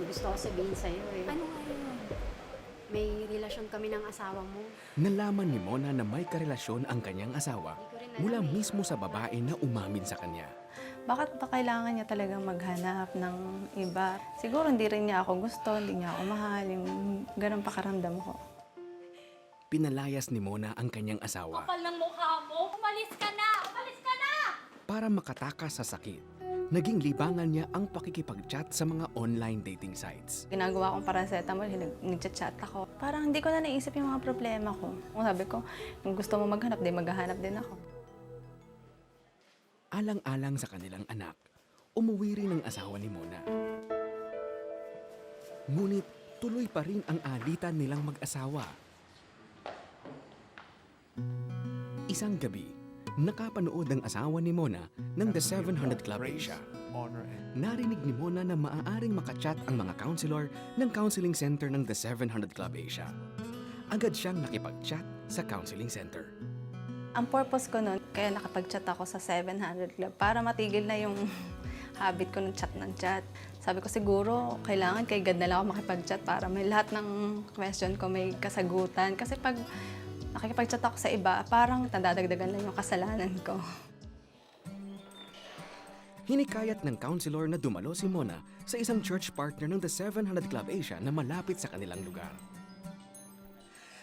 gusto ko sabihin sa'yo eh. Ano nga yun? May relasyon kami ng asawa mo. Nalaman ni Mona na may karelasyon ang kanyang asawa Hindi ko rin alam mula eh. mismo sa babae na umamin sa kanya. Bakit ba kailangan niya talagang maghanap ng iba? Siguro hindi rin niya ako gusto, hindi niya ako mahal, yung ganun pakaramdam ko. Pinalayas ni Mona ang kanyang asawa Kapal ng mukha mo! Umalis ka na! Umalis ka na! para makatakas sa sakit. Naging libangan niya ang pakikipag-chat sa mga online dating sites. Ginagawa kong paracetamol, nag-chat ako. Parang hindi ko na naisip yung mga problema ko. Sabi ko, kung gusto mo maghanap, maghahanap din ako. Alang-alang sa kanilang anak, umuwi rin ang asawa ni Mona. Ngunit tuloy pa rin ang alitan nilang mag-asawa. Isang gabi, nakapanood ang asawa ni Mona ng The 700 Club Asia. Narinig ni Mona na maaaring makachat ang mga counselor ng counseling center ng The 700 Club Asia. Agad siyang nakipag-chat sa counseling center. Ang purpose ko nun, kaya nakapag-chat ako sa 700 Club para matigil na yung habit ko ng chat. Sabi ko siguro, kailangan kay God na lang ako makipag-chat para may lahat ng question ko may kasagutan. Kasi pag nakikipag-chat ako sa iba, parang nadadagdagan lang yung kasalanan ko. Hinikayat ng counselor na dumalo si Mona sa isang church partner ng The 700 Club Asia na malapit sa kanilang lugar.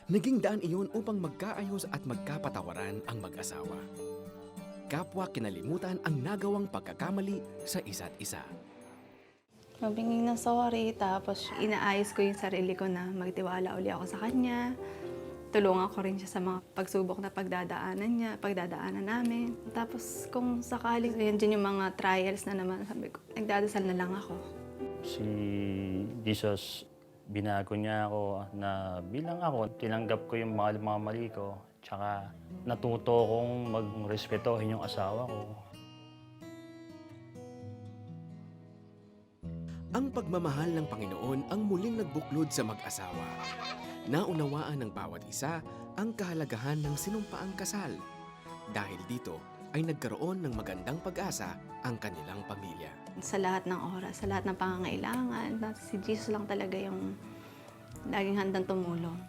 Naging daan iyon upang magkaayos at magkapatawaran ang mag-asawa. Kapwa kinalimutan ang nagawang pagkakamali sa isa't isa. Mabinging ng sorry, tapos inaayos ko yung sarili ko na magtiwala uli ako sa kanya. Tulungan ko rin siya sa mga pagsubok na pagdadaanan namin. Tapos kung sakaling yan din yung mga trials na naman, sabi ko, nagdadasal na lang ako. Si Jesus, binago niya ako na bilang ako, tinanggap ko yung mga mali ko, tsaka natuto kong magrespetohin yung asawa ko. Ang pagmamahal ng Panginoon ang muling nagbuklod sa mag-asawa. Naunawaan ng bawat isa ang kahalagahan ng sinumpaang kasal. Dahil dito ay nagkaroon ng magandang pag-asa ang kanilang pamilya. Sa lahat ng oras, sa lahat ng pangangailangan, si Jesus lang talaga yung laging handang tumulong.